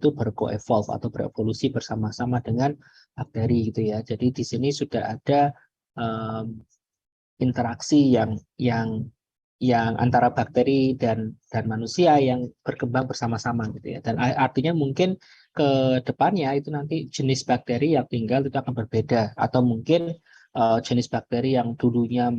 itu berkoevolve atau berevolusi bersama-sama dengan bakteri gitu ya. Jadi di sini sudah ada interaksi yang antara bakteri dan manusia yang berkembang bersama-sama gitu ya. Dan artinya mungkin ke depannya itu nanti jenis bakteri yang tinggal itu akan berbeda, atau mungkin jenis bakteri yang dulunya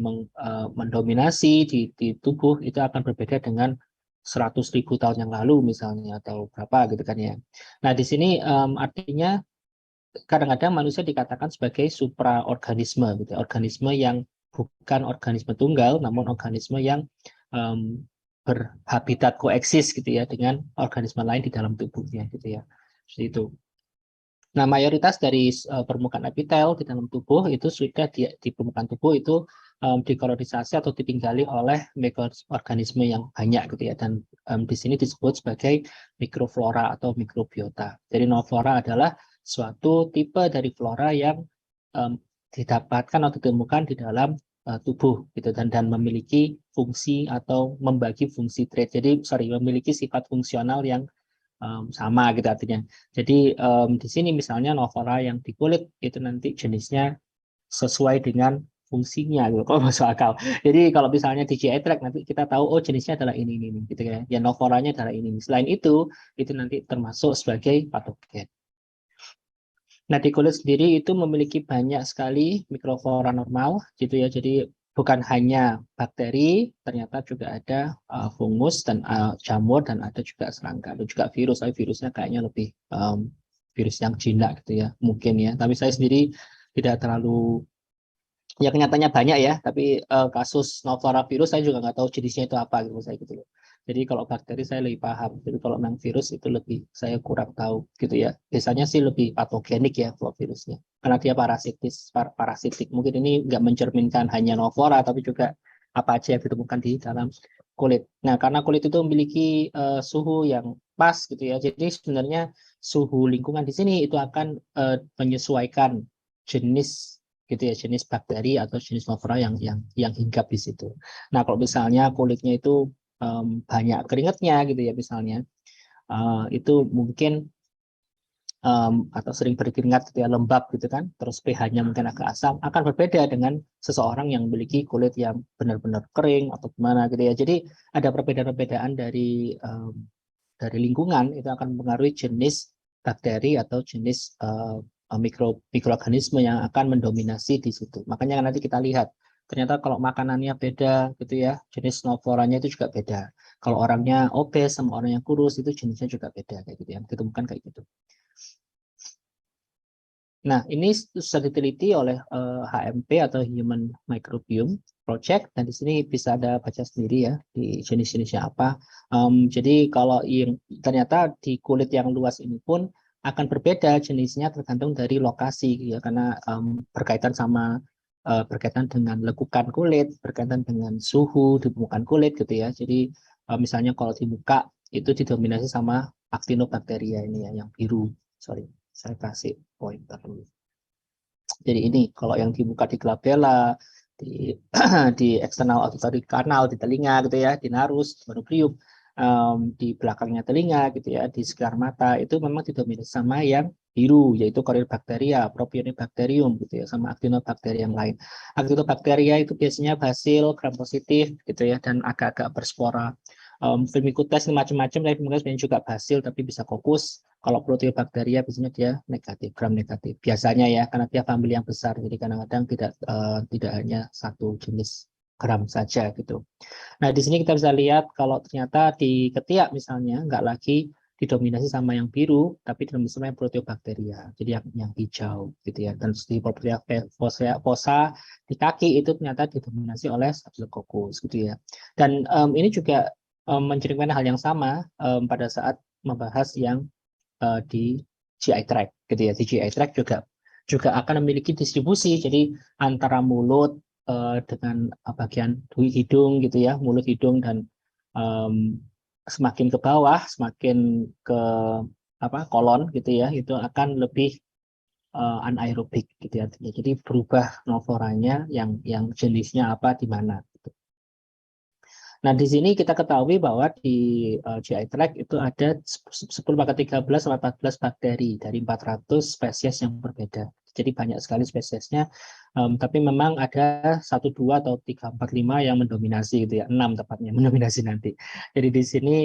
mendominasi di tubuh itu akan berbeda dengan 100.000 tahun yang lalu misalnya, atau berapa gitu kan ya. Nah di sini artinya kadang-kadang manusia dikatakan sebagai supraorganisme gitu, organisme yang bukan organisme tunggal, namun organisme yang berhabitat koeksis gitu ya dengan organisme lain di dalam tubuhnya gitu ya. Seperti itu. Nah, mayoritas dari permukaan epitel di dalam tubuh itu sudah di permukaan tubuh itu dikolonisasi atau ditinggali oleh mikroorganisme yang banyak gitu ya. Dan di sini disebut sebagai mikroflora atau mikrobiota. Jadi nooflora adalah suatu tipe dari flora yang didapatkan atau ditemukan di dalam tubuh gitu, dan memiliki fungsi atau membagi fungsi trait. Jadi memiliki sifat fungsional yang sama gitu artinya. Jadi di sini misalnya nooflora yang di kulit itu nanti jenisnya sesuai dengan fungsinya gitu, kalau masuk akal. Jadi kalau misalnya di GI tract nanti kita tahu oh jenisnya adalah ini gitu ya. Ya noofloranya adalah ini. Selain itu nanti termasuk sebagai patogen. Nah, di kulit sendiri itu memiliki banyak sekali mikroflora normal gitu ya. Jadi bukan hanya bakteri, ternyata juga ada fungus dan jamur, dan ada juga serangga, dan juga virus. Tapi virusnya kayaknya lebih virus yang jinak gitu ya, mungkin ya. Tapi saya sendiri tidak terlalu, ya kenyataannya banyak ya, tapi kasus nooflora virus saya juga nggak tahu jenisnya itu apa gitu saya gitu loh. Jadi kalau bakteri saya lebih paham, jadi kalau memang virus itu lebih saya kurang tahu gitu ya. Biasanya sih lebih patogenik ya kalau virusnya, karena dia parasitik. Mungkin ini nggak mencerminkan hanya nooflora, tapi juga apa aja yang ditemukan di dalam kulit. Nah, karena kulit itu memiliki suhu yang pas gitu ya, jadi sebenarnya suhu lingkungan di sini itu akan menyesuaikan jenis gitu ya, jenis bakteri atau jenis nooflora yang hinggap di situ. Nah, kalau misalnya kulitnya itu banyak keringatnya gitu ya misalnya, itu mungkin atau sering berkeringat gitu ya, lembab gitu kan, terus pH-nya mungkin agak asam, akan berbeda dengan seseorang yang memiliki kulit yang benar-benar kering atau gimana gitu ya. Jadi ada perbedaan-perbedaan dari lingkungan, itu akan mempengaruhi jenis bakteri atau jenis mikroorganisme yang akan mendominasi di situ. Makanya nanti kita lihat ternyata kalau makanannya beda gitu ya, jenis noofloranya itu juga beda. Kalau orangnya obes sama orang yang kurus itu jenisnya juga beda kayak gitu ya. Ditemukan kayak gitu. Nah, ini sudah diteliti oleh HMP atau Human Microbiome Project, dan di sini bisa ada baca sendiri ya di jenis-jenisnya apa. Jadi kalau yang ternyata di kulit yang luas ini pun akan berbeda jenisnya tergantung dari lokasi ya, karena berkaitan dengan lekukan kulit, berkaitan dengan suhu di permukaan kulit gitu ya. Jadi misalnya kalau di muka itu didominasi sama Actinobacteria ini ya, yang biru. Sorry, saya kasih pointer dulu. Jadi ini kalau yang dibuka di glabella, di di eksternal auditory canal, di telinga gitu ya, di narus, manubrium, di belakangnya telinga gitu ya, di sekitar mata itu memang didominasi sama yang biru, yaitu Corynebacteria, Propionibacterium gitu ya, sama Actinobacteria yang lain. Actinobacteria itu biasanya basil, gram positif gitu ya, dan agak-agak berspora. Firmicutes ini macam-macam, tapi mungkin juga basil tapi bisa kokus. Kalau Proteobacteria biasanya dia negatif, gram negatif. Biasanya ya, karena dia famili yang besar, jadi kadang-kadang tidak hanya satu jenis gram saja gitu. Nah, di sini kita bisa lihat kalau ternyata di ketiak misalnya nggak lagi didominasi sama yang biru, tapi didominasi sama yang Proteobacteria, jadi yang hijau gitu ya. Dan di Propria fossa di kaki itu ternyata didominasi oleh Staphylococcus gitu ya. Dan ini juga mencerminkan hal yang sama pada saat membahas yang di GI tract gitu ya. Di GI tract juga akan memiliki distribusi, jadi antara mulut dengan bagian hidung gitu ya, mulut, hidung, dan semakin ke bawah, semakin ke kolon gitu ya, itu akan lebih anaerobik gitu ya. Jadi berubah noofloranya yang jenisnya apa di mana gitu. Nah, di sini kita ketahui bahwa di GI tract itu ada 10 sampai 14 bakteri dari 400 spesies yang berbeda. Jadi banyak sekali spesiesnya, tapi memang ada 1, 2, atau 3, 4, 5 yang mendominasi gitu ya, 6 tepatnya mendominasi nanti. Jadi di sini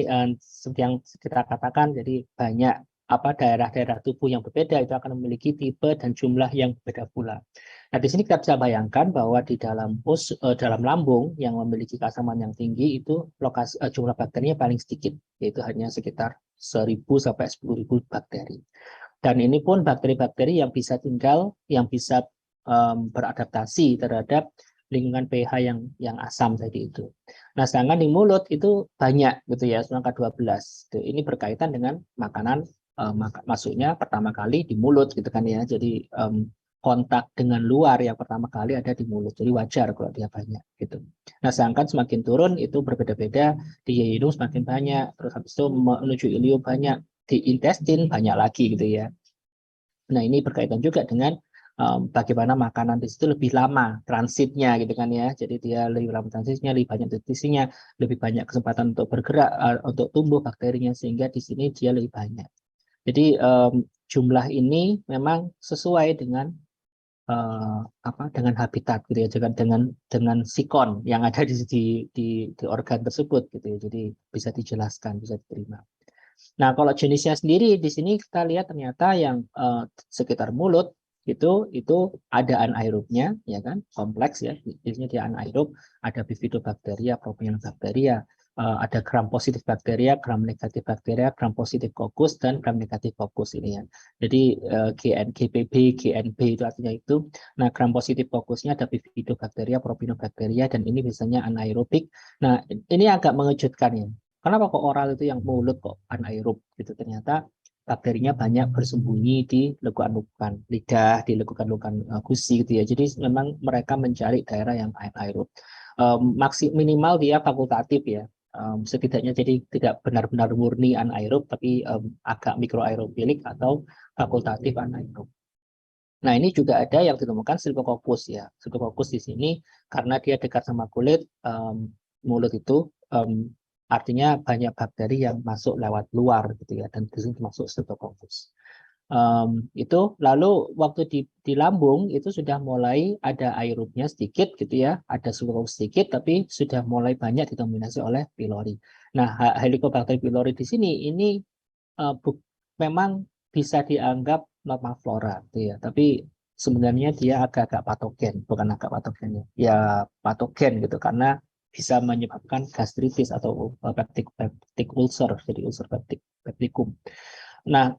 seperti yang kita katakan, jadi banyak daerah-daerah tubuh yang berbeda itu akan memiliki tipe dan jumlah yang berbeda pula. Nah, di sini kita bisa bayangkan bahwa di dalam lambung yang memiliki keasaman yang tinggi itu jumlah bakterinya paling sedikit, yaitu hanya sekitar 1.000 sampai 10.000 bakteri. Dan ini pun bakteri-bakteri yang bisa yang bisa beradaptasi terhadap lingkungan pH yang asam tadi itu. Nah, sedangkan di mulut itu banyak gitu ya, angka 12. Ini berkaitan dengan makanan masuknya pertama kali di mulut gitu kan ya. Jadi kontak dengan luar yang pertama kali ada di mulut. Jadi wajar kalau dia banyak gitu. Nah, sedangkan semakin turun itu berbeda-beda, di hidung semakin banyak, terus habis itu menuju ilium banyak, di intestin banyak lagi gitu ya. Nah, ini berkaitan juga dengan bagaimana makanan di situ lebih lama transitnya gitu kan ya. Jadi dia lebih lama transitnya, lebih banyak nutrisinya, lebih banyak kesempatan untuk bergerak, untuk tumbuh bakterinya, sehingga di sini dia lebih banyak. Jadi jumlah ini memang sesuai dengan dengan habitat gitu ya, dengan sikon yang ada di organ tersebut gitu ya. Jadi bisa dijelaskan, bisa diterima. Nah, kalau jenisnya sendiri di sini kita lihat ternyata yang sekitar mulut itu ada anaerobnya, ya kan, kompleks ya. Biasanya dia anaerob, ada bifidobakteria, propionobakteria, ada gram positif bakteria, gram negatif bakteria, gram positif kokus, dan gram negatif kokus ini ya. Jadi GPB, GNB itu artinya itu. Nah, gram positif kokusnya ada bifidobakteria, propionobakteria, dan ini biasanya anaerobik. Nah, ini agak mengejutkan ya. Kenapa kok oral itu yang mulut kok anaerob gitu? Ternyata bakterinya banyak bersembunyi di lekukan-lekukan lidah, di lekukan-lekukan gusi gitu ya. Jadi memang mereka mencari daerah yang anaerob. Minimal dia fakultatif ya. Setidaknya jadi tidak benar-benar murni anaerob, tapi agak mikroaerobilik atau fakultatif anaerob. Nah, ini juga ada yang ditemukan Silcococcus ya. Silcococcus di sini karena dia dekat sama kulit mulut itu, artinya banyak bakteri yang masuk lewat luar gitu ya, dan di sini termasuk Streptococcus. Itu lalu waktu di lambung itu sudah mulai ada aerobnya sedikit gitu ya, ada Silcococcus sedikit, tapi sudah mulai banyak didominasi oleh pylori. Nah, Helicobacter pylori di sini ini memang bisa dianggap normal flora gitu ya, tapi sebenarnya dia agak-agak patogen, bukan agak patogen ya, ya patogen gitu, karena bisa menyebabkan gastritis atau peptic ulcer, jadi ulcer pepticum. Nah,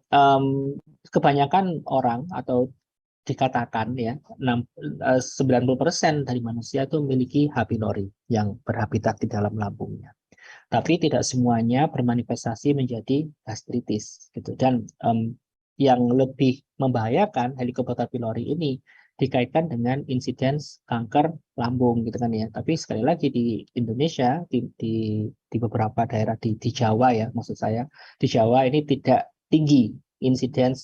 kebanyakan orang atau dikatakan ya 90% dari manusia itu memiliki H. pylori yang berhabitat di dalam lambungnya. Tapi tidak semuanya bermanifestasi menjadi gastritis gitu. Dan yang lebih membahayakan Helicobacter pylori ini dikaitkan dengan insiden kanker lambung gitu kan ya. Tapi sekali lagi di Indonesia di beberapa daerah di Jawa ya, maksud saya di Jawa ini tidak tinggi insiden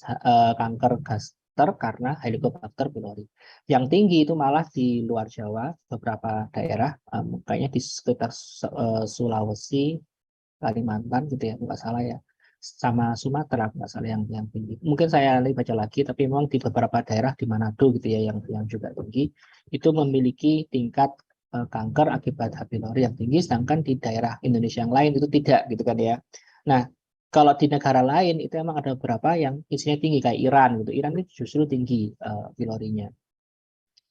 kanker gaster karena Helicobacter pylori. Yang tinggi itu malah di luar Jawa, beberapa daerah, kayaknya di sekitar Sulawesi, Kalimantan gitu ya, nggak salah ya, sama Sumatera nggak salah yang tinggi. Mungkin saya lebih baca lagi, tapi memang di beberapa daerah di Manado gitu ya yang juga tinggi, itu memiliki tingkat kanker akibat H. pylori yang tinggi, sedangkan di daerah Indonesia yang lain itu tidak gitu kan ya. Nah, kalau di negara lain itu emang ada beberapa yang insidennya tinggi kayak Iran gitu. Iran itu justru tinggi pylorinya.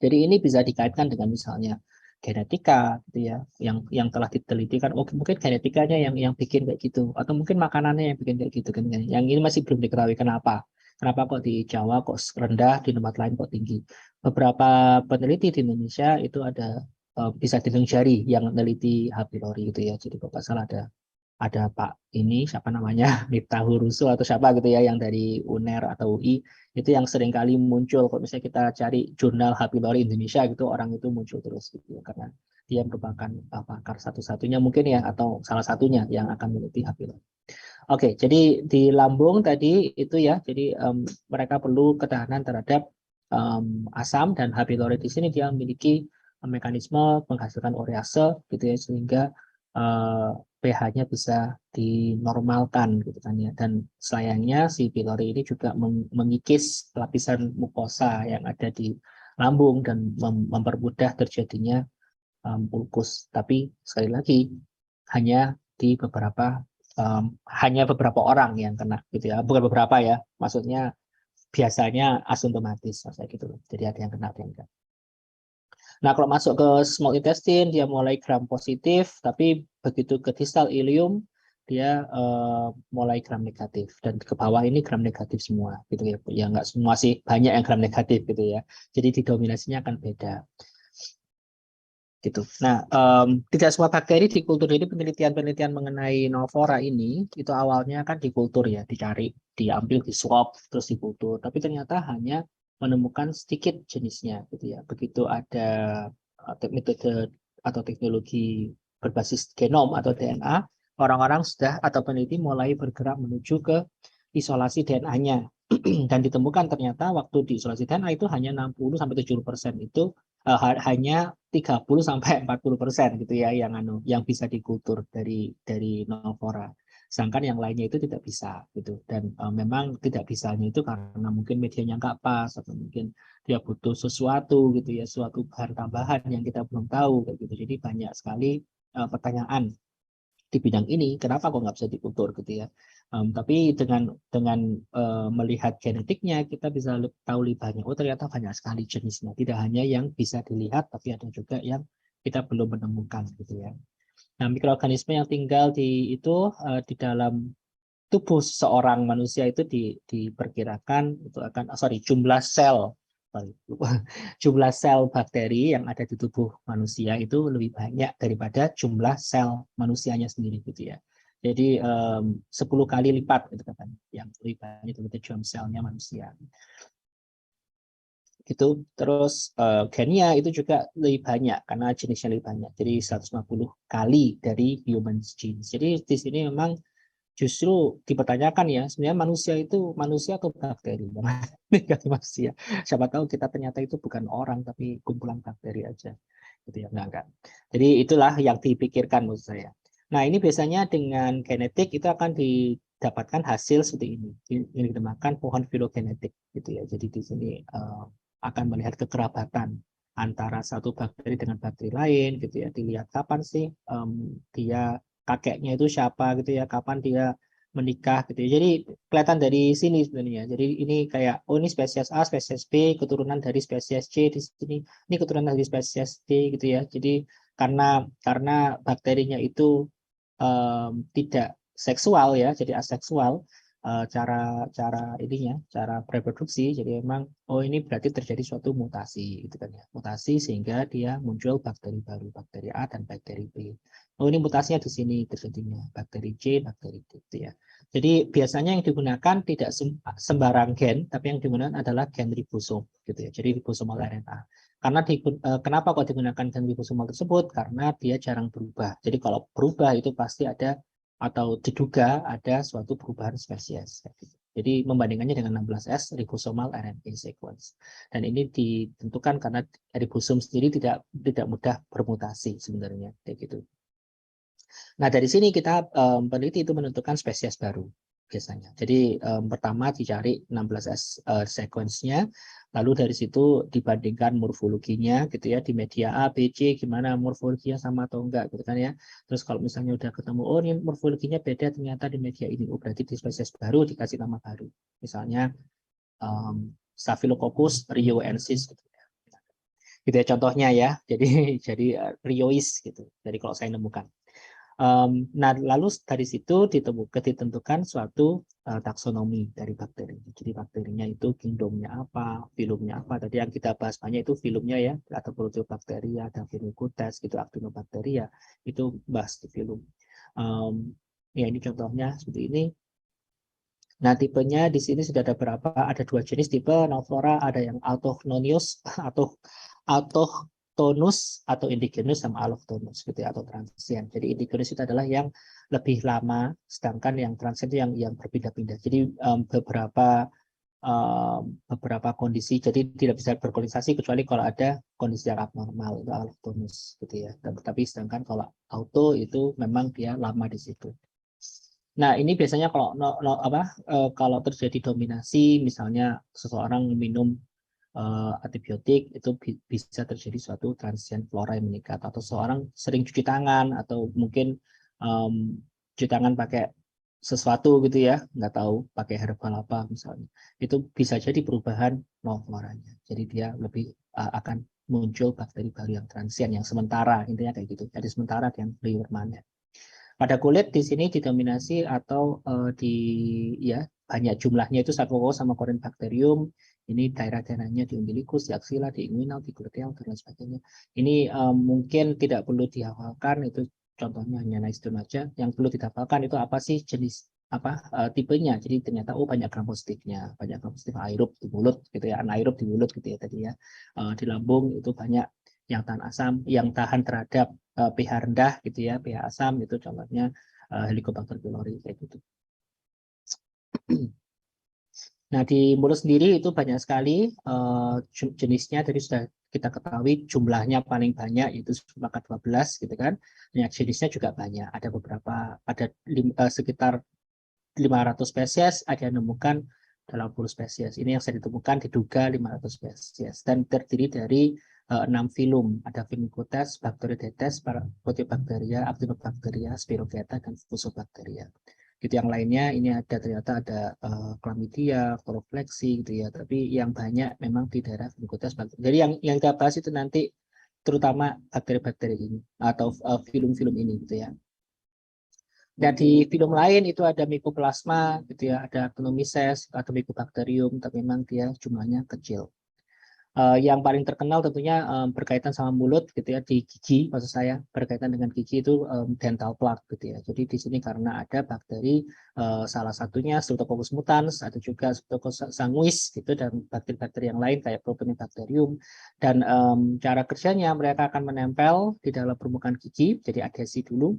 Jadi ini bisa dikaitkan dengan misalnya genetika gitu ya, yang telah diteliti kan, oh, mungkin genetikanya yang bikin kayak gitu, atau mungkin makanannya yang bikin kayak gitu kan. Yang ini masih belum diketahui kenapa. Kenapa kok di Jawa kok rendah, di tempat lain kok tinggi. Beberapa peneliti di Indonesia itu ada bisa dihitung jari yang meneliti H. pylori gitu ya. Jadi kalau nggak salah ada Pak ini siapa namanya Miftahul Rusul atau siapa gitu ya, yang dari UNER atau UI, itu yang sering kali muncul kalau misalnya kita cari jurnal H. pylori Indonesia gitu, orang itu muncul terus gitu ya, karena dia merupakan pakar satu-satunya mungkin ya, atau salah satunya yang akan meneliti H. pylori. Oke, jadi di lambung tadi itu ya, jadi mereka perlu ketahanan terhadap asam, dan H. pylori di sini dia memiliki mekanisme menghasilkan urease gitu ya, sehingga pH-nya bisa dinormalkan gitu kan ya. Dan sayangnya si pylori ini juga mengikis lapisan mukosa yang ada di lambung dan mempermudah terjadinya ulkus. Tapi sekali lagi hanya di hanya beberapa orang yang kena gitu ya. Bukan beberapa ya. Maksudnya biasanya asimptomatis kayak gitu. Jadi ada yang kena, ada yang enggak. Nah, kalau masuk ke small intestine, dia mulai gram positif, tapi begitu ke distal ileum, dia mulai gram negatif. Dan ke bawah ini gram negatif semua, gitu ya. Ya nggak semua sih, banyak yang gram negatif, gitu ya. Jadi didominasinya akan beda. Gitu. Nah, tidak semua bakteri di kultur ini, penelitian-penelitian mengenai novora ini, itu awalnya kan di kultur ya, dicari, diambil, di swab, terus di kultur. Tapi ternyata hanya menemukan sedikit jenisnya gitu ya. Begitu ada metode atau teknologi berbasis genom atau DNA, orang-orang sudah atau peneliti mulai bergerak menuju ke isolasi DNA-nya. Dan ditemukan ternyata waktu di isolasi DNA itu hanya 60-70% itu hanya 30-40% gitu ya yang bisa dikultur dari novora. Sedangkan yang lainnya itu tidak bisa gitu. Dan memang tidak bisanya itu karena mungkin medianya nggak pas atau mungkin dia butuh sesuatu gitu ya, suatu bahan tambahan yang kita belum tahu kayak gitu. Jadi banyak sekali pertanyaan di bidang ini, kenapa kok nggak bisa dikultur gitu ya. Tapi dengan melihat genetiknya kita bisa tahu lebih banyak. Oh ternyata banyak sekali jenisnya. Tidak hanya yang bisa dilihat, tapi ada juga yang kita belum menemukan gitu ya. Nah mikroorganisme yang tinggal di dalam tubuh seorang manusia itu diperkirakan itu akan jumlah sel jumlah sel bakteri yang ada di tubuh manusia itu lebih banyak daripada jumlah sel manusianya sendiri gitu ya. Jadi 10 kali lipat gitu kan yang lebih banyak daripada jumlah selnya manusia. Gitu. Terus gennya itu juga lebih banyak karena jenisnya lebih banyak. Jadi 150 kali dari human genes. Jadi di sini memang justru dipertanyakan ya sebenarnya manusia atau bakteri manusia, siapa tahu kita ternyata itu bukan orang tapi kumpulan bakteri aja gitu ya, enggak. Jadi itulah yang dipikirkan menurut saya. Nah ini biasanya dengan genetik itu akan didapatkan hasil seperti ini dinamakan pohon filogenetik gitu ya. Jadi di sini akan melihat kekerabatan antara satu bakteri dengan bakteri lain gitu ya, dilihat kapan sih dia kakeknya itu siapa gitu ya, kapan dia menikah gitu ya. Jadi kelihatan dari sini sebenarnya. Jadi ini kayak ini spesies A, spesies B, keturunan dari spesies C di sini. Ini keturunan dari spesies D gitu ya. Jadi karena bakterinya itu tidak seksual ya, jadi aseksual cara cara ininya, cara reproduksi. Jadi memang ini berarti terjadi suatu mutasi gitu kan ya. Mutasi sehingga dia muncul bakteri baru, bakteri A dan bakteri B. Ini mutasinya di sini terjadinya, bakteri C, bakteri D gitu ya. Jadi biasanya yang digunakan tidak sembarang gen, tapi yang digunakan adalah gen ribosom gitu ya. Jadi ribosomal RNA. Karena kenapa kok digunakan gen ribosomal tersebut? Karena dia jarang berubah. Jadi kalau berubah itu pasti ada atau diduga ada suatu perubahan spesies. Jadi membandingkannya dengan 16S ribosomal RNA sequence. Dan ini ditentukan karena ribosom sendiri tidak mudah bermutasi sebenarnya kayak gitu. Nah dari sini kita peneliti itu menentukan spesies baru biasanya. Jadi pertama dicari 16S sequence-nya, lalu dari situ dibandingkan morfologinya gitu ya di media A, B, C gimana morfologinya sama atau enggak gitu kan ya. Terus kalau misalnya udah ketemu ini morfologinya beda ternyata di media ini, berarti di spesies baru dikasih nama baru. Misalnya Staphylococcus rioensis gitu ya. Gitu ya contohnya ya. Jadi riois gitu. Jadi kalau saya nemukan. Nah, lalu dari situ ditentukan suatu taksonomi dari bakteri. Jadi bakterinya itu kingdomnya apa, filumnya apa. Tadi yang kita bahas banyak itu filumnya ya, atau Proteobacteria, ada Phenomycutes, gitu, Actinobacteria, itu bahas di filum. Ya ini contohnya seperti ini. Nah, tipenya di sini sudah ada berapa? Ada 2 jenis tipe Novora, ada yang autochthonius atau autochthonus atau indigenous sama allochthonus gitu ya, atau transient. Jadi indigenous itu adalah yang lebih lama, sedangkan yang transient itu yang berpindah-pindah. Jadi beberapa beberapa kondisi, jadi tidak bisa berkolonisasi kecuali kalau ada kondisi yang abnormal, itu allochthonous gitu ya. Tapi sedangkan kalau auto itu memang dia lama di situ. Nah, ini biasanya kalau kalau terjadi dominasi, misalnya seseorang minum antibiotik, itu bisa terjadi suatu transien flora yang meningkat, atau seseorang sering cuci tangan, atau mungkin cuci tangan pakai sesuatu gitu ya, nggak tahu pakai herbal apa misalnya, itu bisa jadi perubahan floranya. Jadi dia lebih akan muncul bakteri baru yang transien, yang sementara, intinya kayak gitu. Jadi sementara yang lebih permanen. Pada kulit di sini didominasi atau ya banyak jumlahnya itu Staphylococcus sama Corynebacterium. Ini daerah-daerahnya di umbilikus, di aksila, di inguinal, di gluteal, dan lain sebagainya. Ini mungkin tidak perlu dihafalkan, itu contohnya hanya nice to know aja. Yang perlu dihafalkan itu apa sih jenis tipenya. Jadi ternyata banyak gram positifnya, banyak gram positif aerob di mulut gitu ya, anaerob di mulut gitu ya tadi ya. Di lambung itu banyak yang tahan asam, yang tahan terhadap pH rendah gitu ya, pH asam itu contohnya Helicobacter pylori kayak gitu. Nah, di mulut sendiri itu banyak sekali jenisnya, tadi sudah kita ketahui jumlahnya paling banyak itu sepakat 12 gitu kan. Nah, jenisnya juga banyak, ada beberapa, ada sekitar 500 spesies, ada yang menemukan 80 spesies. Ini yang saya ditemukan diduga 500 spesies dan terdiri dari 6 filum. Ada Firmicutes, Bacteroidetes, Proteobacteria, Actinobacteria, Spirochaeta, dan Fusobacteria. Gitu yang lainnya ini ternyata ada chlamydia, chloroflexi gitu ya. Tapi yang banyak memang di daerah Firmicutes. Jadi yang kita bahas itu nanti terutama bakteri-bakteri ini atau filum-filum ini gitu ya. Dan di film lain itu ada Mycoplasma gitu ya, ada Actinomyces atau Mycobacterium, tapi memang dia jumlahnya kecil. Yang paling terkenal tentunya berkaitan sama mulut gitu ya, di gigi, maksud saya berkaitan dengan gigi itu dental plaque gitu ya. Jadi di sini karena ada bakteri salah satunya Streptococcus mutans, ada juga Streptococcus sanguis gitu, dan bakteri-bakteri yang lain kayak Propionibacterium. Dan cara kerjanya mereka akan menempel di dalam permukaan gigi, jadi adhesi dulu,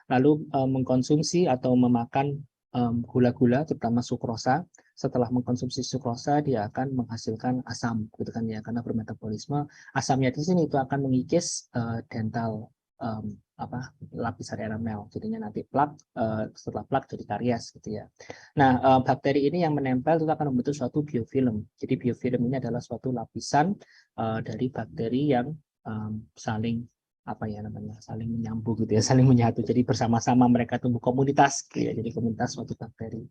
lalu mengkonsumsi atau memakan gula-gula, terutama sukrosa. Setelah mengkonsumsi sukrosa, dia akan menghasilkan asam, gitu kan ya, karena bermetabolisme. Asamnya di sini itu akan mengikis dental lapisan enamel, jadinya nanti plak, setelah plak jadi karies gitu ya. Nah, bakteri ini yang menempel itu akan membentuk suatu biofilm. Jadi biofilm ini adalah suatu lapisan dari bakteri yang saling saling menyambung gitu ya, saling menyatu, jadi bersama-sama mereka tumbuh komunitas gitu ya, jadi komunitas suatu bakteri.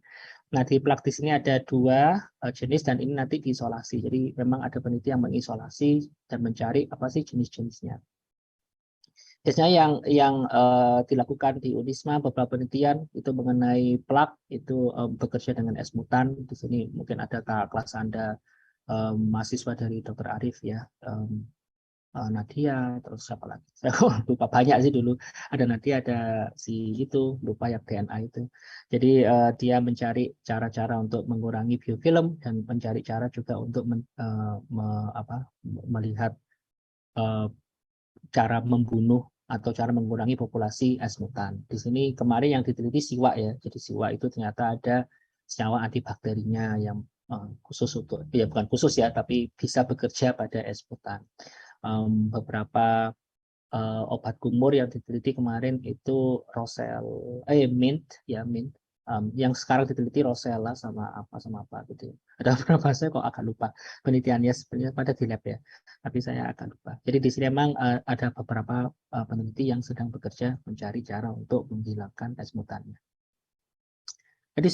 Nah, di plak di sini ada 2 jenis dan ini nanti diisolasi, jadi memang ada peneliti yang mengisolasi dan mencari apa sih jenis-jenisnya. Biasanya yang dilakukan di Unisma beberapa penelitian itu mengenai plak itu bekerja dengan S mutan. Di sini mungkin ada kelas Anda mahasiswa dari Dr. Arif ya, Nadia, terus siapa lagi? Saya lupa banyak sih dulu. Ada Nadia, ada si itu, lupa yang DNA itu. Jadi dia mencari cara-cara untuk mengurangi biofilm dan mencari cara juga untuk melihat cara membunuh atau cara mengurangi populasi S mutan. Di sini kemarin yang diteliti siwa ya. Jadi siwa itu ternyata ada senyawa antibakterinya yang khusus untuk, ya bukan khusus ya, tapi bisa bekerja pada S mutan. Beberapa obat kumur yang diteliti kemarin itu mint ya, mint. Yang sekarang diteliti Rosella sama apa gitu. Ada beberapa saya kok agak lupa penelitiannya, sebenarnya pada di lab ya, tapi saya agak lupa. Jadi di sini memang ada beberapa peneliti yang sedang bekerja mencari cara untuk menghilangkan S mutannya. Jadi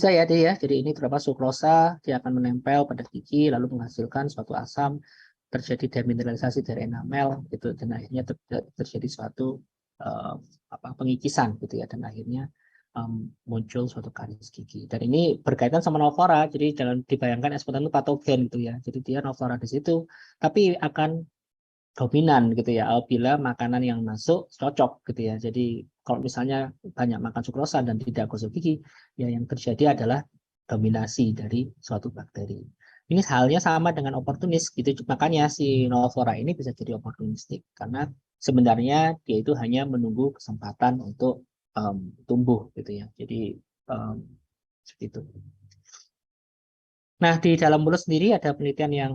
jadi ini terdapat sukrosa, dia akan menempel pada gigi lalu menghasilkan suatu asam, terjadi demineralisasi dari enamel gitu, dan akhirnya terjadi suatu pengikisan gitu ya, dan akhirnya muncul suatu karies gigi. Dan ini berkaitan sama novora, jadi jangan dibayangkan S mutan itu patogen gitu ya. Jadi dia novora di situ, tapi akan dominan gitu ya apabila makanan yang masuk cocok gitu ya. Jadi kalau misalnya banyak makan sukrosa dan tidak gosok gigi, ya yang terjadi adalah dominasi dari suatu bakteri. Ini halnya sama dengan oportunis gitu. Makanya si novora ini bisa jadi oportunistik karena sebenarnya dia itu hanya menunggu kesempatan untuk tumbuh gitu ya. Jadi seperti itu. Nah, di dalam mulut sendiri ada penelitian yang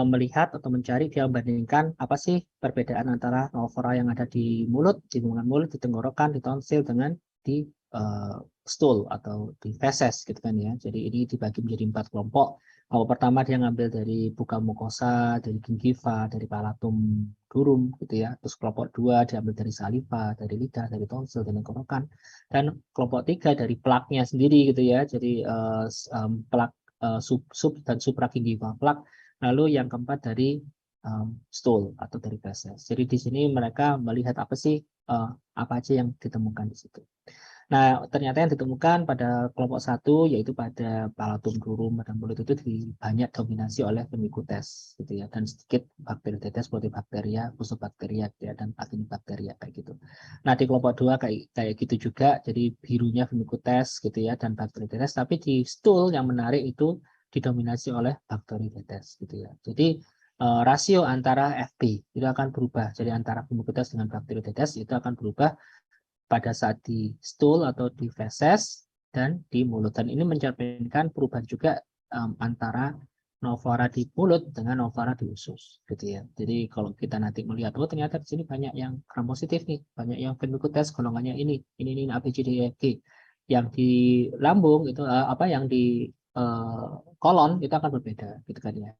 melihat atau mencari, dia membandingkan apa sih perbedaan antara novora yang ada di mulut, di hubungan mulut, di tenggorokan, di tonsil dengan di stool atau di feses gitu kan ya. Jadi ini dibagi menjadi 4 kelompok. Kelompok pertama dia ngambil dari buka mukosa, dari gingiva, dari palatum durum gitu ya. Terus kelompok 2 diambil dari saliva, dari lidah, dari tonsil, dari tenggorokan. Dan kelompok 3 dari plaknya sendiri gitu ya. Jadi plak sub dan supragingival plaque. Lalu yang keempat dari stool atau dari feses. Jadi di sini mereka melihat apa sih apa aja yang ditemukan di situ. Nah, ternyata yang ditemukan pada kelompok 1 yaitu pada palatum durum pada mulut itu banyak dominasi oleh Firmicutes gitu ya, dan sedikit Bacteroidetes seperti bakteria, Fusobacteria ya, dan Acinetobacteria kayak gitu. Nah, di kelompok 2 kayak gitu juga, jadi birunya Firmicutes gitu ya dan Bacteroidetes, tapi di stool yang menarik itu didominasi oleh Bacteroidetes gitu ya. Jadi rasio antara FP itu akan berubah. Jadi antara Firmicutes dengan Bacteroidetes itu akan berubah pada saat di stool atau di feses dan di mulut. Dan ini mencerminkan perubahan juga antara novora di mulut dengan novora di usus, gitu ya. Jadi kalau kita nanti melihat, oh ternyata di sini banyak yang gram positif nih, banyak yang Firmicutes golongannya ini A, B, C, D, E, F, G. Yang di lambung itu yang di kolon itu akan berbeda, gitu kan ya.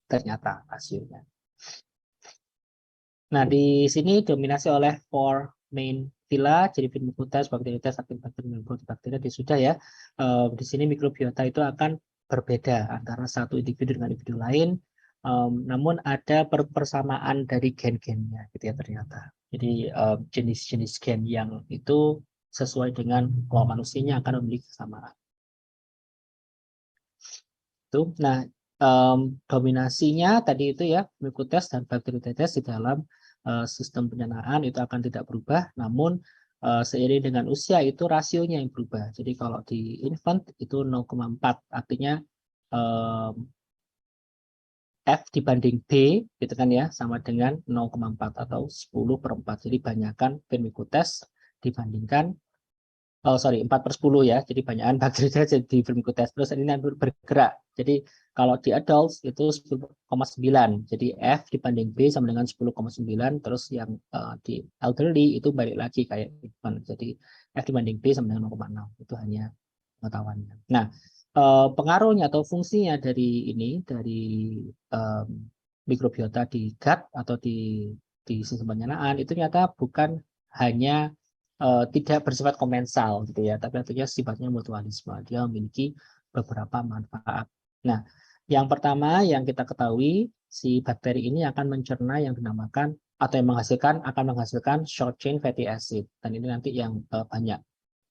Ternyata hasilnya. Nah, di sini dominasi oleh 4 main phyla, jadi Firmicutes, Bacteroidetes, Actinobacter, dan Proteobacteria sudah ya. Di sini mikrobiota itu akan berbeda antara satu individu dengan individu lain, namun ada persamaan dari gen-gennya, gitu ya ternyata. Jadi jenis-jenis gen yang itu sesuai dengan manusianya akan memiliki kesamaan. Nah, dominasinya tadi itu ya, Firmicutes dan Bacteroidetes di dalam sistem pencernaan itu akan tidak berubah, namun seiring dengan usia itu rasionya yang berubah. Jadi kalau di infant itu 0,4, artinya F dibanding B gitu kan ya, sama dengan 0,4 atau 10/4. Jadi banyakkan Firmicutes dibandingkan 4/10 ya, jadi banyakan bakterinya jadi Firmicutes. Terus ini bergerak. Jadi kalau di adults itu 10,9. Jadi F dibanding B sama dengan 10,9. Terus yang di elderly itu balik lagi kayak infant. Jadi F dibanding B sama dengan 0,6. Itu hanya pengetahuannya. Nah, pengaruhnya atau fungsinya dari mikrobiota di gut atau di sistem pencernaan itu ternyata bukan hanya tidak bersifat komensal gitu ya, tapi artinya sifatnya mutualisme. Dia memiliki beberapa manfaat. Nah, yang pertama yang kita ketahui si bakteri ini akan mencerna yang dinamakan atau yang akan menghasilkan short chain fatty acid. Dan ini nanti yang banyak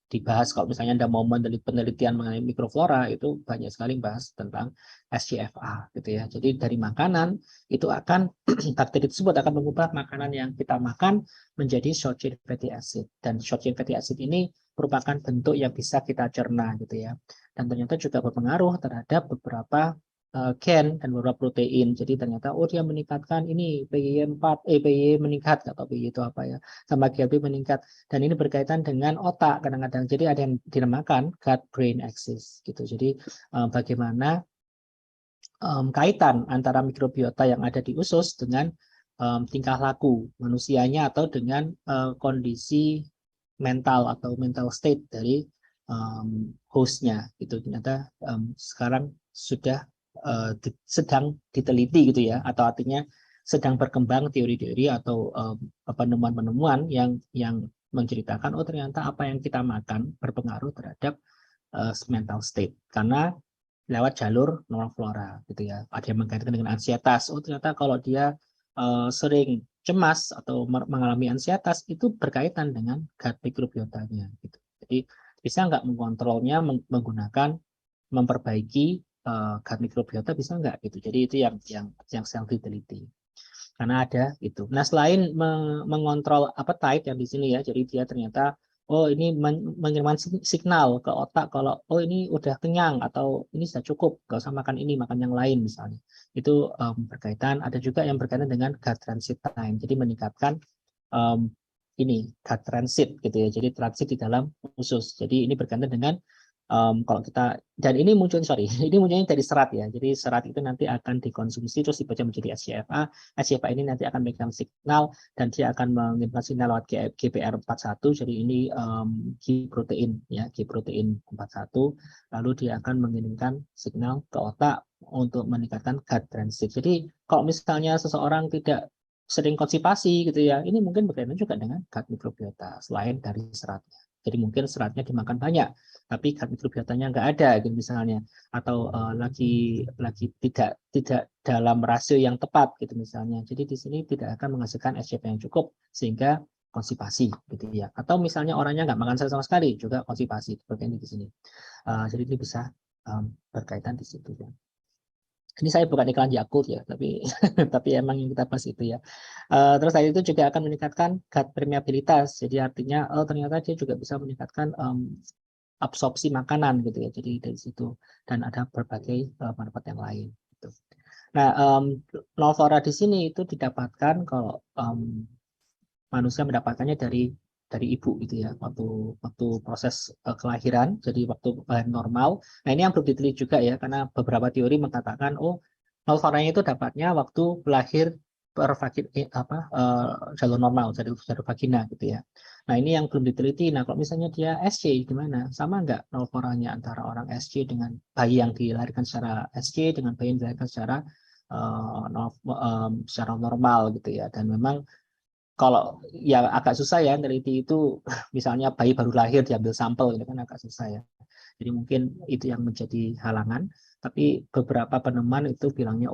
dibahas kalau misalnya ada mau penelitian mengenai mikroflora itu banyak sekali bahas tentang SCFA gitu ya. Jadi dari makanan itu akan bakteri tersebut akan mengubah makanan yang kita makan menjadi short chain fatty acid, dan short chain fatty acid ini merupakan bentuk yang bisa kita cerna gitu ya. Dan ternyata juga berpengaruh terhadap beberapa gen dan beberapa protein. Jadi ternyata dia meningkatkan ini PYY4, PYY meningkat atau PYY itu apa ya, sama GLP meningkat. Dan ini berkaitan dengan otak kadang-kadang. Jadi ada yang dinamakan gut brain axis gitu. Jadi bagaimana kaitan antara mikrobiota yang ada di usus dengan tingkah laku manusianya atau dengan kondisi mental atau mental state dari hostnya gitu. Ternyata sekarang sudah sedang diteliti gitu ya, atau artinya sedang berkembang teori-teori atau penemuan-penemuan yang menceritakan ternyata apa yang kita makan berpengaruh terhadap mental state karena lewat jalur normal flora gitu ya. Ada yang mengkaitkan dengan ansietas. Ternyata kalau dia sering cemas atau mengalami ansietas itu berkaitan dengan gut microbiotanya gitu. Jadi bisa nggak mengontrolnya menggunakan memperbaiki gut microbiota, bisa nggak gitu. Jadi itu yang self diteliti. Karena ada itu. Nah, selain mengontrol appetite yang di sini ya, jadi dia ternyata ini mengirimkan signal ke otak kalau ini udah kenyang atau ini sudah cukup, nggak usah makan ini, makan yang lain misalnya. Itu berkaitan. Ada juga yang berkaitan dengan gut transit time. Jadi meningkatkan ini gut transit gitu ya. Jadi transit di dalam usus. Jadi ini berkaitan dengan Kalau kita, dan ini muncul, ini munculnya dari serat ya. Jadi serat itu nanti akan dikonsumsi terus dibaca menjadi SGFA. SGFA ini nanti akan memberikan signal dan dia akan mengirimkan signal lewat GPR41. Jadi ini G protein ya, G protein 41. Lalu dia akan mengirimkan signal ke otak untuk meningkatkan gut transit. Jadi kalau misalnya seseorang tidak sering konstipasi gitu ya, ini mungkin berkaitan juga dengan gut mikrobiota selain dari seratnya. Jadi mungkin seratnya dimakan banyak, tapi gut mikrobiotanya nggak ada gitu misalnya, atau lagi tidak dalam rasio yang tepat gitu misalnya. Jadi di sini tidak akan menghasilkan SGP yang cukup sehingga konstipasi gitu ya. Atau misalnya orangnya nggak makan sayur sama sekali juga konstipasi seperti ini di sini. Jadi ini bisa berkaitan di situ ya. Ini saya bukan iklan Yakult ya, tapi tapi emang yang kita bahas itu ya. Terus tadi itu juga akan meningkatkan gut permeabilitas. Jadi artinya ternyata dia juga bisa meningkatkan absorpsi makanan gitu ya. Jadi dari situ, dan ada berbagai manfaat yang lain gitu. Nah, Novora di sini itu didapatkan kalau manusia mendapatkannya dari ibu gitu ya, waktu proses kelahiran, jadi waktu normal. Nah, ini yang belum diteliti juga ya, karena beberapa teori mengatakan Novora itu dapatnya waktu lahir per jalur normal, jalur vagina gitu ya. Nah, ini yang belum diteliti. Nah, kalau misalnya dia SC gimana? Sama nggak Novoranya antara orang SC dengan bayi yang dilahirkan secara SC dengan bayi yang dilahirkan secara normal gitu ya. Dan memang kalau yang agak susah ya neliti itu, misalnya bayi baru lahir diambil sampel itu kan agak susah ya. Jadi mungkin itu yang menjadi halangan. Tapi beberapa penemuan itu bilangnya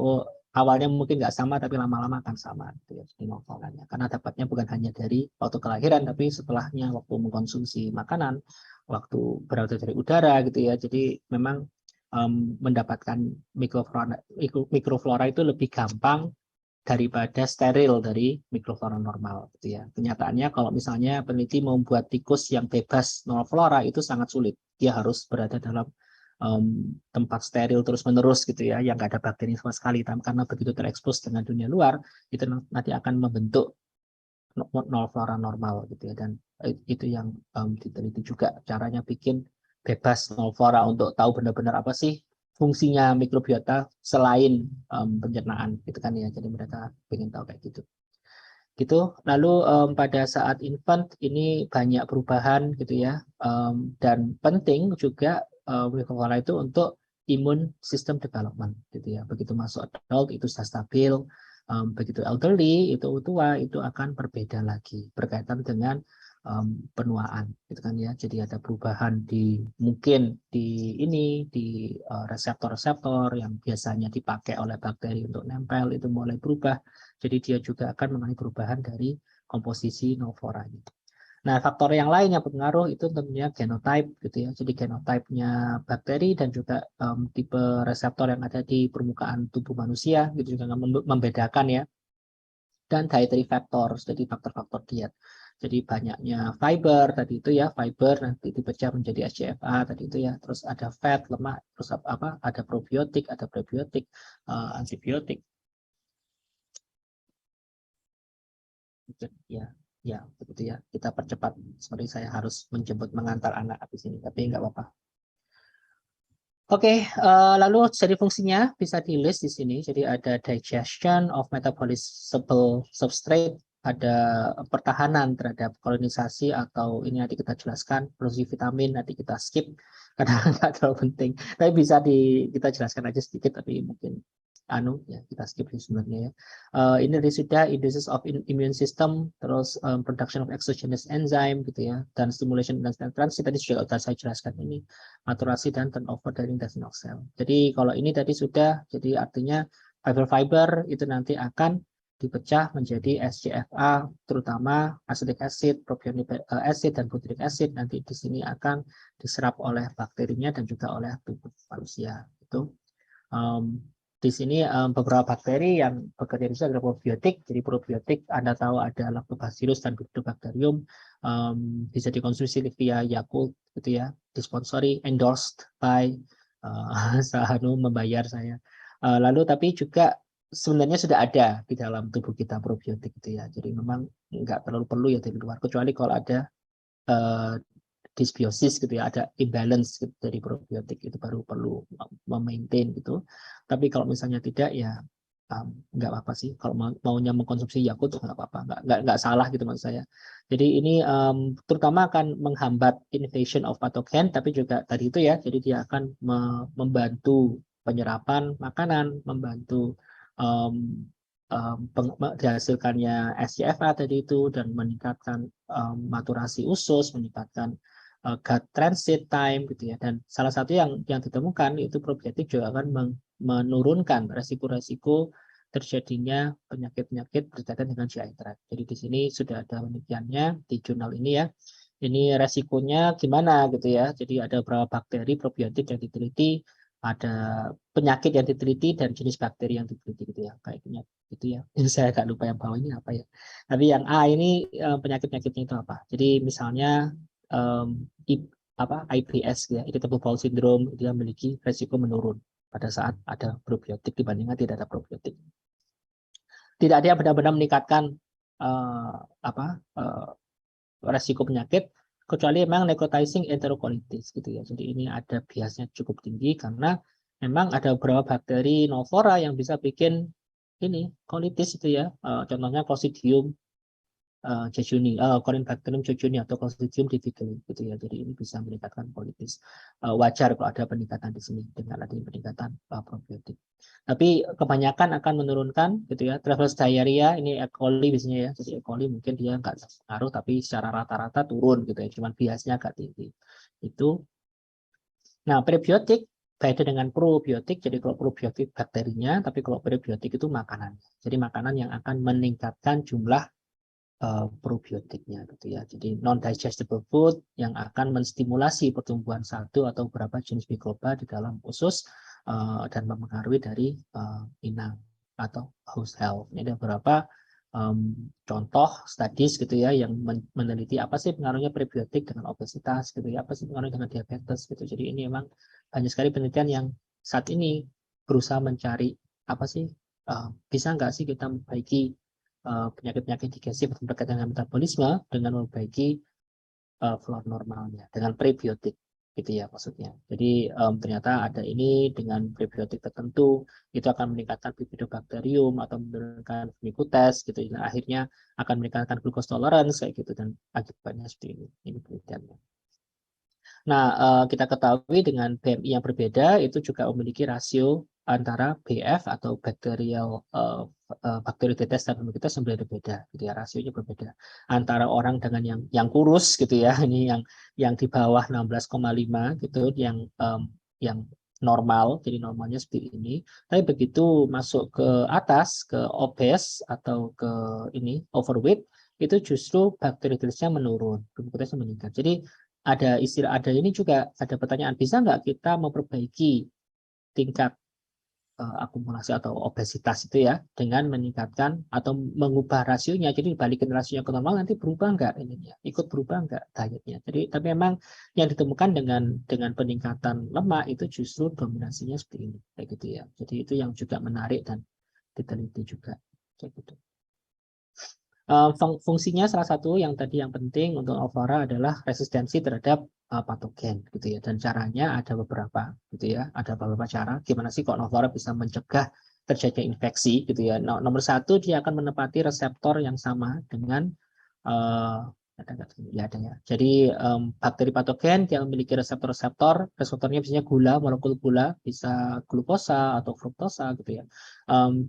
awalnya mungkin nggak sama tapi lama-lama akan sama gitu ya, novelnya. Karena dapatnya bukan hanya dari waktu kelahiran tapi setelahnya waktu mengkonsumsi makanan, waktu berasal dari udara gitu ya. Jadi memang mendapatkan mikroflora itu lebih gampang daripada steril dari mikroflora normal gitu ya. Kenyataannya kalau misalnya peneliti membuat tikus yang bebas nol flora itu sangat sulit. Dia harus berada dalam tempat steril terus-menerus gitu ya, yang nggak ada bakteri sama sekali. Karena begitu terekspos dengan dunia luar, itu nanti akan membentuk nol flora normal gitu ya. Dan itu yang diteliti juga, caranya bikin bebas nol flora untuk tahu benar-benar apa sih fungsinya mikrobiota selain pencernaan gitu kan ya. Jadi mereka ingin tahu kayak gitu. Lalu pada saat infant ini banyak perubahan gitu ya, dan penting juga mikroflora itu untuk imun system development gitu ya. Begitu masuk adult itu sudah stabil, begitu elderly itu tua itu akan berbeda lagi berkaitan dengan penuaan gitu kan ya. Jadi ada perubahan mungkin di reseptor-reseptor yang biasanya dipakai oleh bakteri untuk nempel itu mulai berubah. Jadi dia juga akan mengalami perubahan dari komposisi novoranya. Nah, faktor yang lain yang berpengaruh itu tentunya genotype gitu ya. Jadi genotipenya bakteri dan juga tipe reseptor yang ada di permukaan tubuh manusia gitu juga membedakan ya. Dan dietary factors, jadi faktor-faktor diet. Jadi banyaknya fiber tadi itu ya, fiber nanti dipecah menjadi SGFA tadi itu ya. Terus ada fat, lemak, terus ada probiotik, ada prebiotik, antibiotik. Ya, ya begitu ya. Kita percepat. Sorry, saya harus mengantar anak habis ini, tapi nggak apa-apa. Oke, lalu jadi fungsinya bisa di list di sini. Jadi ada digestion of metabolizable substrate, ada pertahanan terhadap kolonisasi, atau ini nanti kita jelaskan produksi vitamin, nanti kita skip karena nggak terlalu penting. Tapi bisa kita jelaskan aja sedikit, tapi mungkin ya kita skip sebenarnya ya. Ini dari sudah induces of immune system, terus production of exogenous enzyme gitu ya, dan stimulation dan transit tadi sudah saya jelaskan ini, maturasi dan turnover dari intestinal cell. Jadi kalau ini tadi sudah, jadi artinya fiber-fiber itu nanti akan dipecah menjadi SGFA, terutama acetic acid, propionic acid, dan butyric acid. Nanti di sini akan diserap oleh bakterinya dan juga oleh tubuh manusia. Itu di sini beberapa bakteri yang bekerja di situ adalah probiotik. Jadi probiotik Anda tahu ada Lactobacillus dan Bifidobacterium, bisa dikonsumsi via Yakult gitu ya, disponsori, endorsed by Sahanu membayar saya. Lalu tapi juga sebenarnya sudah ada di dalam tubuh kita probiotik gitu ya. Jadi memang nggak terlalu perlu ya dari luar, kecuali kalau ada dysbiosis gitu ya, ada imbalance gitu dari probiotik, itu baru perlu memaintain gitu. Tapi kalau misalnya tidak ya nggak apa-apa sih, kalau maunya mengkonsumsi Yakult nggak apa-apa, nggak salah gitu maksud saya. Jadi ini terutama akan menghambat invasion of pathogen, tapi juga tadi itu ya, jadi dia akan membantu penyerapan makanan, membantu dihasilkannya SCFA tadi itu, dan meningkatkan maturasi usus, meningkatkan gut transit time gitu ya. Dan salah satu yang ditemukan itu probiotik juga akan menurunkan resiko-resiko terjadinya penyakit-penyakit berkaitan dengan GI tract. Jadi di sini sudah ada penelitiannya di jurnal ini ya. Ini resikonya gimana gitu ya. Jadi ada beberapa bakteri probiotik yang diteliti, ada penyakit yang diteliti, dan jenis bakteri yang diteliti gitu ya. Kayaknya gitu ya. Ini saya agak lupa yang bawah ini apa ya. Tapi yang A ini penyakit-penyakitnya itu apa. Jadi misalnya IBS ya, irritable bowel syndrome, dia memiliki resiko menurun pada saat ada probiotik dibandingkan tidak ada probiotik. Tidak ada yang benar-benar meningkatkan resiko penyakit kecuali memang necrotizing enterocolitis gitu ya. Jadi ini ada biasnya cukup tinggi karena memang ada beberapa bakteri novora yang bisa bikin ini colitis itu ya. Contohnya Clostridium jejuni, Corynebacterium jejuni atau Clostridium difficile gitu ya. Jadi ini bisa meningkatkan colitis. Wajar kalau ada peningkatan di sini dengan adanya peningkatan probiotik. Tapi kebanyakan akan menurunkan gitu ya. Traveler's diarrhea ini E. coli biasanya ya. Jadi E. coli mungkin dia nggak pengaruh, tapi secara rata-rata turun gitu ya. Cuman biasnya agak tinggi. Itu. Nah, prebiotik beda dengan probiotik. Jadi kalau probiotik bakterinya, tapi kalau prebiotik itu makanan. Jadi makanan yang akan meningkatkan jumlah probiotiknya gitu ya. Jadi non digestible food yang akan menstimulasi pertumbuhan satu atau beberapa jenis mikroba di dalam usus dan mempengaruhi dari inang atau host health. Ini ada beberapa contoh studies gitu ya yang meneliti apa sih pengaruhnya prebiotik dengan obesitas gitu ya, apa sih pengaruhnya dengan diabetes gitu. Jadi ini memang banyak sekali penelitian yang saat ini berusaha mencari apa sih bisa nggak sih kita memperbaiki penyakit-penyakit digestif berkaitan dengan metabolisme dengan memperbaiki flora normalnya dengan prebiotik gitu ya maksudnya. Jadi ternyata ada ini dengan prebiotik tertentu itu akan meningkatkan bifidobakterium atau menurunkan firmicutes gitu. Nah, akhirnya akan meningkatkan glucose tolerance kayak gitu, dan akibatnya seperti ini. Ini penelitiannya. Nah, kita ketahui dengan BMI yang berbeda itu juga memiliki rasio antara BF atau bacterial bakteriotetes dan firmicutes yang berbeda gitu ya, rasionya berbeda antara orang dengan yang kurus gitu ya, ini yang di bawah 16,5 gitu, yang normal, jadi normalnya seperti ini. Tapi begitu masuk ke atas, ke obes atau ke ini overweight, itu justru bakteriotesnya menurun, firmicutesnya meningkat. Jadi ada istilah, ada ini juga ada pertanyaan, bisa nggak kita memperbaiki tingkat akumulasi atau obesitas itu ya dengan meningkatkan atau mengubah rasionya, jadi balikin rasionya ke normal, nanti berubah nggak ininya, ikut berubah nggak dietnya. Jadi tapi memang yang ditemukan dengan peningkatan lemak itu justru dominasinya seperti ini kayak gitu ya. Jadi itu yang juga menarik dan diteliti juga kayak gitu. Fungsinya salah satu yang tadi yang penting untuk Novora adalah resistensi terhadap patogen gitu ya, dan caranya ada beberapa gitu ya, ada beberapa cara gimana sih kok Novora bisa mencegah terjadinya infeksi gitu ya. Nomor satu, dia akan menepati reseptor yang sama dengan ya ada ya. Jadi bakteri patogen yang memiliki reseptornya biasanya gula, molekul gula, bisa glukosa atau fruktosa gitu ya,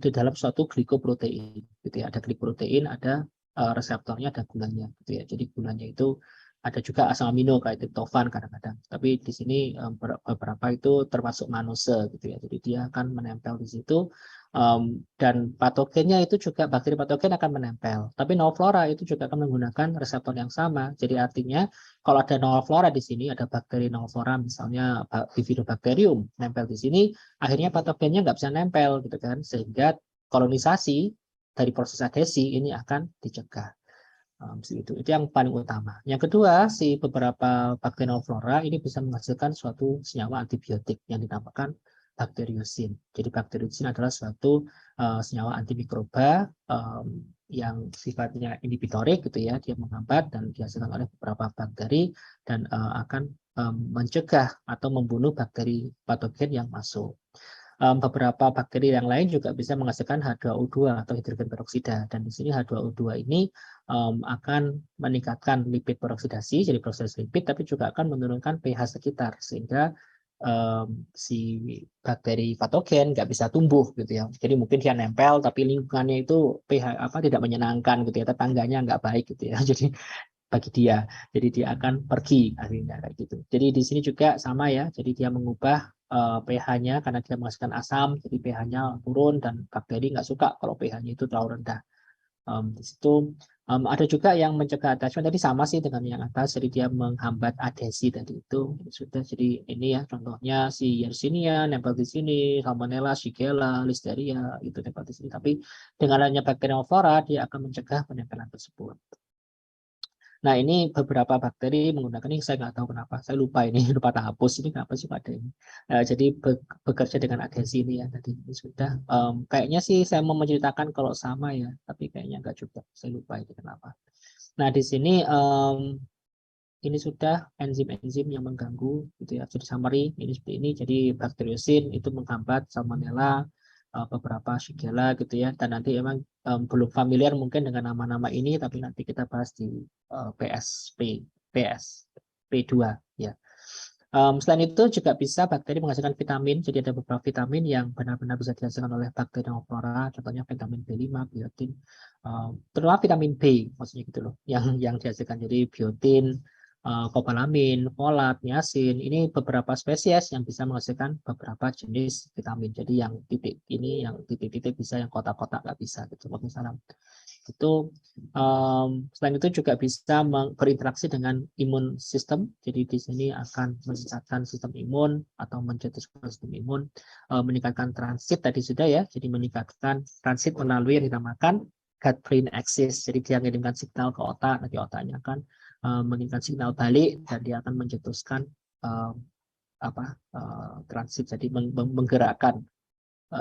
di dalam suatu glikoprotein gitu ya. Ada glikoprotein, ada reseptornya, ada gulanya gitu ya. Jadi gulanya itu ada juga asam amino kayak triptofan kadang-kadang. Tapi di sini beberapa itu termasuk mannose gitu ya. Jadi dia akan menempel di situ. Dan patogennya itu juga bakteri patogen akan menempel. Tapi Novoflora itu juga akan menggunakan reseptor yang sama. Jadi artinya kalau ada Novoflora di sini, ada bakteri Novoflora misalnya Bifidobacterium nempel di sini, akhirnya patogennya nggak bisa nempel gitu kan, sehingga kolonisasi dari proses adhesi ini akan dicegah. Itu yang paling utama. Yang kedua, si beberapa bakteri Novoflora ini bisa menghasilkan suatu senyawa antibiotik yang dinamakan bakteriosin. Jadi bakteriosin adalah suatu senyawa antimikroba yang sifatnya inhibitorik gitu ya, dia menghambat dan dihasilkan oleh beberapa bakteri dan akan mencegah atau membunuh bakteri patogen yang masuk. Beberapa bakteri yang lain juga bisa menghasilkan H2O2 atau hidrogen peroksida, dan di sini H2O2 ini akan meningkatkan lipid peroksidasi, jadi proses lipid, tapi juga akan menurunkan pH sekitar sehingga si bakteri patogen nggak bisa tumbuh gitu ya. Jadi mungkin dia nempel tapi lingkungannya itu pH tidak menyenangkan gitu ya, tetangganya nggak baik gitu ya. Jadi bagi dia, jadi dia akan pergi akhirnya kayak gitu. Jadi di sini juga sama ya, jadi dia mengubah pH-nya karena dia menghasilkan asam, jadi pH-nya turun dan bakteri nggak suka kalau pH-nya itu terlalu rendah. Di situ ada juga yang mencegah attachment, tadi sama sih dengan yang atas, jadi dia menghambat adhesi tadi itu sudah. Jadi ini ya contohnya si Yersinia nempel di sini, Salmonella, Shigella, Listeria itu nempel di sini. Tapi dengan adanya Bacteriophora dia akan mencegah penempelan tersebut. Nah ini beberapa bakteri menggunakan ini, saya nggak tahu kenapa, saya lupa ini, lupa tak hapus ini kenapa sih pada ini. Jadi bekerja dengan adhesi ini ya tadi ini sudah. Kayaknya sih saya mau menceritakan kalau sama ya, tapi kayaknya nggak juga, saya lupa itu kenapa. Nah di sini ini sudah enzim-enzim yang mengganggu gitu ya. Jadi summary ini seperti ini. Jadi bakteriosin itu menghambat Salmonella, beberapa Shigella gitu ya. Dan nanti emang belum familiar mungkin dengan nama-nama ini, tapi nanti kita bahas di PSP2 ya. Selain itu juga bisa bakteri menghasilkan vitamin. Jadi ada beberapa vitamin yang benar-benar bisa dihasilkan oleh Bacteriophora. Contohnya vitamin B5, biotin, terutama vitamin B, maksudnya gitu loh, yang dihasilkan. Jadi biotin, kobalamin, folat, niacin, ini beberapa spesies yang bisa menghasilkan beberapa jenis vitamin. Jadi yang titik ini, yang titik-titik bisa, yang kotak-kotak nggak bisa gitu. Misalnya itu selain itu juga bisa berinteraksi dengan imun sistem. Jadi di sini akan meningkatkan sistem imun atau mencetuskan sistem imun, meningkatkan transit tadi sudah ya. Jadi meningkatkan transit melalui yang dinamakan gut-brain axis. Jadi dia mengirimkan signal ke otak, nanti otaknya akan mengirimkan signal balik dan dia akan mencetuskan transit. Jadi menggerakkan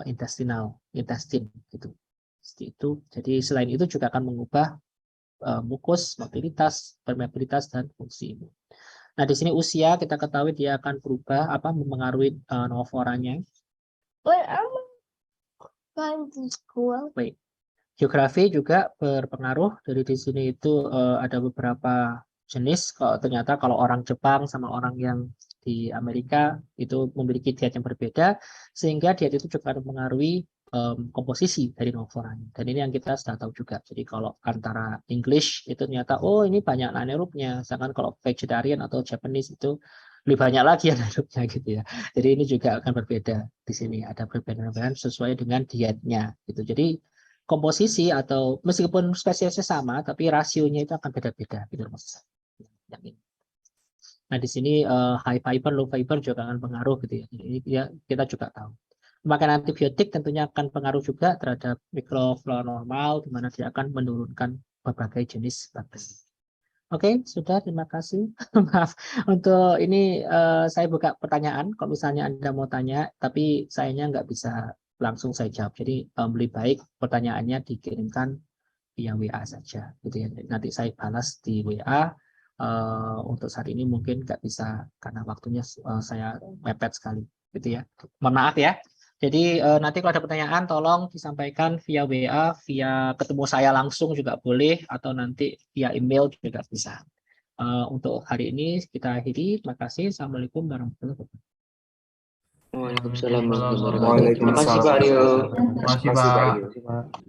intestin gitu. Seperti itu. Jadi selain itu juga akan mengubah mukus, mobilitas, permeabilitas, dan fungsi imun. Nah, di sini usia kita ketahui dia akan berubah, memengaruhi novoranya. Where am I going to school? Baik. Geografi juga berpengaruh. Jadi di sini itu ada beberapa jenis. Ternyata kalau orang Jepang sama orang yang di Amerika itu memiliki diet yang berbeda, sehingga diet itu juga mempengaruhi komposisi dari novoranya. Dan ini yang kita sudah tahu juga. Jadi kalau antara English itu ternyata ini banyak anaerobnya, sedangkan kalau vegetarian atau Japanese itu lebih banyak lagi anaerobnya gitu ya. Jadi ini juga akan berbeda di sini. Ada perbedaan-perbedaan sesuai dengan dietnya gitu. Jadi komposisi atau meskipun spesiesnya sama, tapi rasionya itu akan beda-beda gitu maksud saya. Nah di sini high fiber, low fiber juga akan pengaruh gitu ya. Jadi ya, kita juga tahu. Makanan antibiotik tentunya akan pengaruh juga terhadap mikroflora normal, di mana dia akan menurunkan berbagai jenis bakteri. Oke, sudah, terima kasih. Maaf, untuk ini saya buka pertanyaan. Kalau misalnya Anda mau tanya, tapi sayangnya nggak bisa langsung saya jawab. Jadi lebih baik pertanyaannya dikirimkan via WA saja. Gitu ya. Nanti saya balas di WA. Untuk saat ini mungkin nggak bisa karena waktunya saya mepet sekali. Gitu ya. Mohon maaf ya. Jadi nanti kalau ada pertanyaan tolong disampaikan via WA, via ketemu saya langsung juga boleh, atau nanti via email juga bisa. Untuk hari ini kita akhiri. Terima kasih. Assalamualaikum warahmatullahi wabarakatuh. Waalaikumsalam warahmatullahi wabarakatuh. Terima kasih Pak Aryo. Terima kasih Pak.